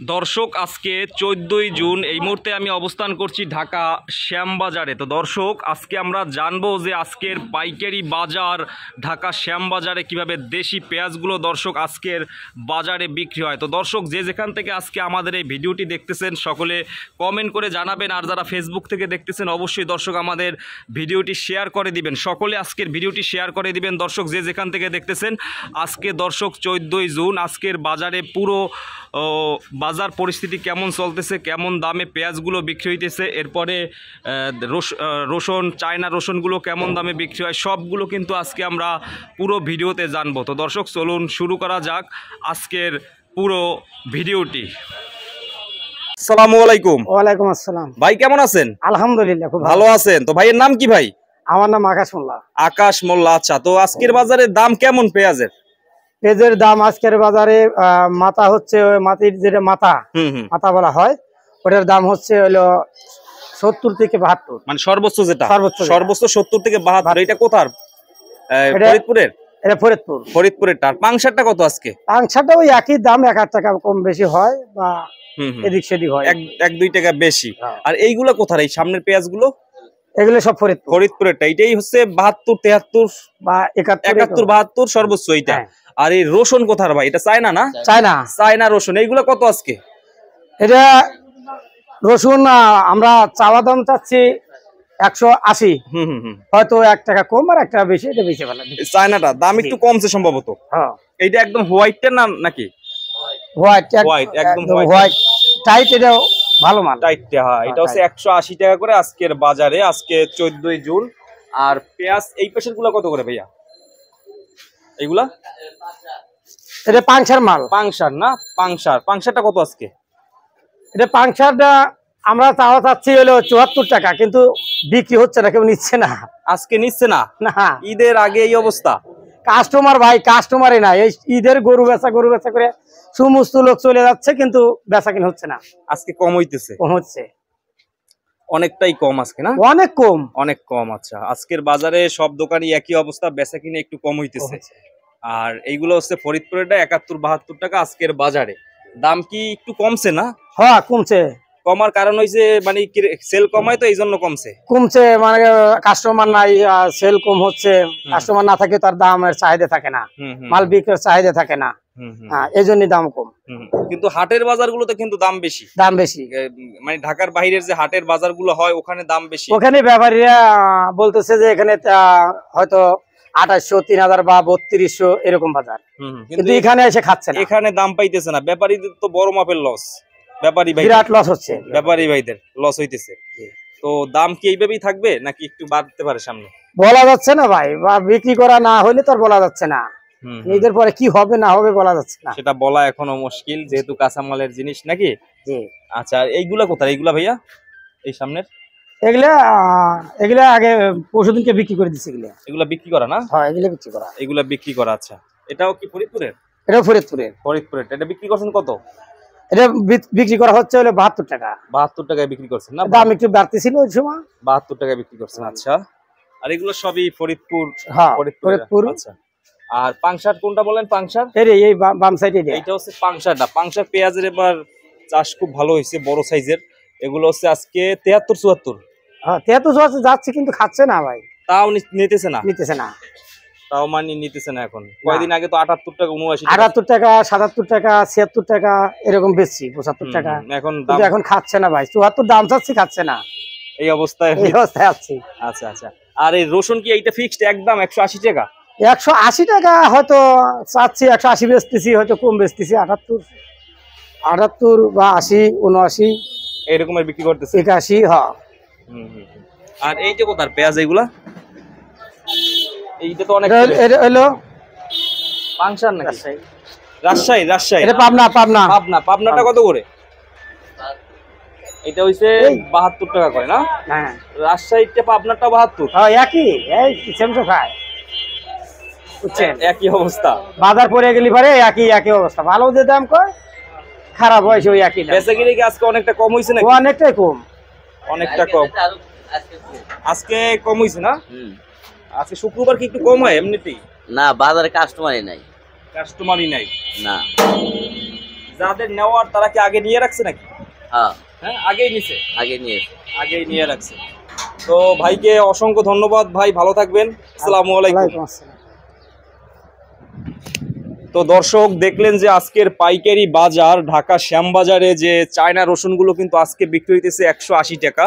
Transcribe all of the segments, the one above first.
দর্শক আজকে 14ই জুন এই মুহূর্তে আমি অবস্থান করছি ঢাকা শ্যামবাজারে। তো দর্শক আজকে আমরা জানবো যে আজকের পাইকারি বাজার ঢাকা শ্যামবাজারে কিভাবে দেশি পেঁয়াজগুলো দর্শক আজকের বাজারে বিক্রি হয়। তো দর্শক যে যেখান থেকে আজকে আমাদের এই ভিডিওটি দেখতেছেন সকলে কমেন্ট করে জানাবেন, আর যারা ফেসবুক থেকে দেখতেছেন অবশ্যই দর্শক আমাদের ভিডিওটি শেয়ার করে দিবেন, সকলে আজকের ভিডিওটি শেয়ার করে দিবেন। দর্শক যে যেখান থেকে দেখতেছেন আজকে দর্শক 14ই জুন আজকের বাজারে পুরো বাজার পরিস্থিতি কেমন চলতেছে, কেমন দামে পেঁয়াজগুলো বিক্রি হইতেছে, এরপরে রসুন চায়না রসুনগুলো কেমন দামে বিক্রি হয় সবগুলো কিন্তু আজকে আমরা পুরো ভিডিওতে জানবো। তো দর্শক চলুন শুরু করা যাক আজকের পুরো ভিডিওটি। আসসালামু আলাইকুম। ওয়ালাইকুম আসসালাম। ভাই কেমন আছেন? আলহামদুলিল্লাহ খুব ভালো আছেন। তো ভাইয়ের নাম কি ভাই? আমার নাম আকাশ মোল্লা। আকাশ মোল্লা। আচ্ছা, তো আজকের বাজারে দাম কেমন পেঁয়াজের? পেঁয়াজের দাম আজকের বাজারে মাথা হচ্ছে মাটির যেটা মাথা বলা হয় ওটার দাম হচ্ছে হলো 70 থেকে 72, মানে সর্বোচ্চ যেটা সর্বোচ্চ 70 থেকে 72। এটা কোথার? ফরিদপুরের। এটা ফরিদপুরেরটা। আর পাংশারটা কত আজকে? পাংশারটা ওই একই দাম, 1-8 টাকা কম বেশি হয় বা এদিক সেদিক হয়, 1-2 টাকা বেশি। আর এইগুলো কোথার? এই সামনের পেঁয়াজগুলো এগুলো সব ফরিদপুরেরটা। এটাই হচ্ছে 72, 73 বা 71, 72 সর্বোচ্চ এইটা। আর এই রসুন কোথার ভাই? এটা চায়না না? চায়না রসুন। এইগুলো কত আজকে? এটা রসুন আমরা চাওয়া দাম চাচ্ছি 180, হয়তো 1 টাকা কম আর 1 টাকা বেশি, এটা বেশি ভালো। চায়নাটা দাম একটু কমছে সম্ভবত। হ্যাঁ, এইটা একদম হোয়াইটটা না নাকি? হোয়াইট একদম হোয়াইট টাইট, এটা ভালো মাল টাইটটা। হ্যাঁ, এটা হচ্ছে 180 টাকা করে আজকের বাজারে, আজকে 14ই জুন। আর পেঁয়াজ এই পেশের গুলো কত করে ভাইয়া? এইগুলা এটা পাংশার মাল। পাংশার না? পাংশারটা কত আজকে? এটা পাংশারটা আমরা চাওয়া চাচ্ছি হলো 74 টাকা, কিন্তু বিক্রি হচ্ছে না, কেউ নিচ্ছে না। আজকে নিচ্ছে না? ঈদের আগে এই অবস্থা। কাস্টমার ভাই কাস্টমারই না, এই ঈদের গরু বেচা করে সমস্ত লোক চলে যাচ্ছে, কিন্তু বেচা কিনা হচ্ছে না। আজকে কম হচ্ছে অনেকটাই কম আজকে না? অনেক কম। আচ্ছা, আজকের বাজারে সব দোকানই একই অবস্থা, বেচা কিনে একটু কম হইতেছে। আর এইগুলো হচ্ছে ফরিদপুরেরটা 71-72 টাকা আজকের বাজারে। দাম কি একটু কমছে না? হ্যাঁ কমছে। কমার কারণ হইছে মানে সেল কমায়, তো এই জন্য কমছে। মানে কাস্টমার নাই, সেল কম হচ্ছে। কাস্টমার না থাকে তার দামের চাহিদা থাকে না, মাল বিক্রির চাহিদা থাকে না, এই জন্যই দাম কম। কিন্তু হাটের বাজারগুলোতে কিন্তু দাম বেশি। মানে ঢাকার বাইরের যে হাটের বাজারগুলো হয় ওখানে দাম বেশি। ওখানে ব্যাপারীরা বলতেছে যে এখানে হয়তো 2800, 3000 বা 3200 এরকম বাজার, কিন্তু এখানে এসে খাচ্ছে না। এখানে দাম পাইতেছে না। ব্যাপারীদের তো বড় মাপের লস, বিরাট লস হচ্ছে, ব্যাপারী ভাইদের লস হইতেছে। তো দাম কি এইভাবেই থাকবে নাকি একটু বাড়তে পারে সামনে? বলা যাচ্ছে না ভাই, বা বিক্রি করা না হলে তো বলা যাচ্ছে না। ঈদের পরে কি হবে না হবে বলা যাচ্ছে না, সেটা বলা এখনো মুশকিল, যেহেতু কাঁচামালের জিনিস নাকি। আচ্ছা, এইগুলা কোথায়? এইগুলা ভাইয়া এই সামনের এগুলা আগে পরশুদিনকে বিক্রি করে দিচ্ছে। এগুলা বিক্রি করা না? হ্যাঁ, এগুলা বিক্রি করা। আচ্ছা, এটাও কি ফরিদপুরের? এটা ফরিদপুরের। এটা বিক্রি করছেন কত? এটা বিক্রি করা হচ্ছে হলো 72 টাকা। 72 টাকায় বিক্রি করছেন না? দাম একটু বাড়তি ছিল ওই সময়, 72 টাকায় বিক্রি করছেন। আচ্ছা, আর এগুলো সবই ফরিদপুর? হ্যাঁ, ফরিদপুর। আচ্ছা, আর পাংশার কোনটা বলেন? পাংশার এই বাম সাইডে, এইটা হচ্ছে পাংশারটা। পাংশার পেঁয়াজের এবার চাষ খুব ভালো হয়েছে, বড় সাইজের। এগুলো হচ্ছে আজকে 73-74। হ্যাঁ, 73-74 যাচ্ছে, কিন্তু খাচ্ছে না ভাই। তাও নিতেছে না? তাও মানে নিতেছে না। এখন কয়েকদিন আগে তো 78 টাকা, 78 টাকা, 77 টাকা, 76 টাকা এরকম বেচছি, 75 টাকা। এখন খাচ্ছে না ভাই, 74 দাম চাচ্ছি, খাচ্ছে না। এই অবস্থায় আছি। আচ্ছা, আর এই রসুন কি এইটা ফিক্সড একদম 180 টাকা? 180 টাকা হয়তো চাচ্ছি, 180 বেচতেছি, হয়তো কম বেচতেছি, 78 বা 80, 79 এরকমের বিক্রি করতেছে। 81। হ্যাঁ। আর এই যে কোথার পেঁয়াজ? এইগুলা এইটা তো অনেক হলো পাংশার নাকি? রাজশাহী। এটা পাবনাটা কত করে? এটা হইছে 72 টাকা করে না? হ্যাঁ, রাজশাহীতে পাবনাটা 72। হ্যাঁ, একই সেমসো খায়, বুঝছেন? একই অবস্থা। বাজার পরে গেলি পরে একই অবস্থা। ভালো যে দাম কয়, খারাপ হয়েছে ওই একই দাম। বেচাকেনা কি আজকে অনেকটা কম হইছে নাকি? অনেকটাই কম। আজকে কম হইছে না? আজকে শুক্রবার কি একটু কম হয় এমনিতেই? না, বাজারে কাস্টমারই নাই না। যাদের নেওয়ার তারা কি আগে নিয়ে রাখছে নাকি? হ্যাঁ, হ্যাঁ, আগেই নিছে, আগেই নিয়ে রাখছে। তো ভাইকে অসংখ্য ধন্যবাদ, ভাই ভালো থাকবেন। আসসালামু আলাইকুম। ওয়ালাইকুম আসসালাম। তো দর্শক দেখলেন যে আজকের পাইকারি বাজার ঢাকা শ্যামবাজারে যে চায়না রসুনগুলো কিন্তু আজকে বিক্রি হইতেছে 180 টাকা,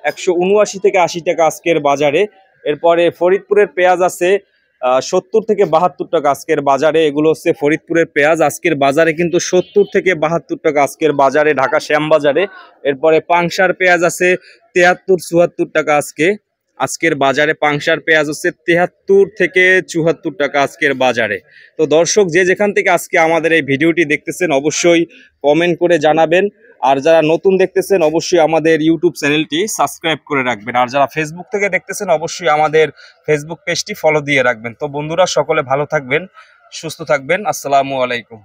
179 থেকে 80 টাকা আজকের বাজারে। এরপরে ফরিদপুরের পেঁয়াজ আছে 70 থেকে 72 টাকা আজকের বাজারে। এগুলো হচ্ছে ফরিদপুরের পেঁয়াজ, আজকের বাজারে কিন্তু 70 থেকে 72 টাকা আজকের বাজারে ঢাকা শ্যামবাজারে। এরপরে পাংশার পেঁয়াজ আছে 73-74 টাকা আজকের বাজারে। পাংশার পেঁয়াজ হচ্ছে 73 থেকে 74 টাকা আজকের বাজারে। তো দর্শক যে যেখান থেকে আজকে আমাদের এই ভিডিওটি দেখতেছেন অবশ্যই কমেন্ট করে জানাবেন। আর যারা নতুন দেখতেছেন অবশ্যই আমাদের ইউটিউব চ্যানেলটি সাবস্ক্রাইব করে রাখবেন। আর যারা ফেসবুক থেকে দেখতেছেন অবশ্যই আমাদের ফেসবুক পেজটি ফলো দিয়ে রাখবেন। তো বন্ধুরা সকলে ভালো থাকবেন, সুস্থ থাকবেন। আসসালামু আলাইকুম।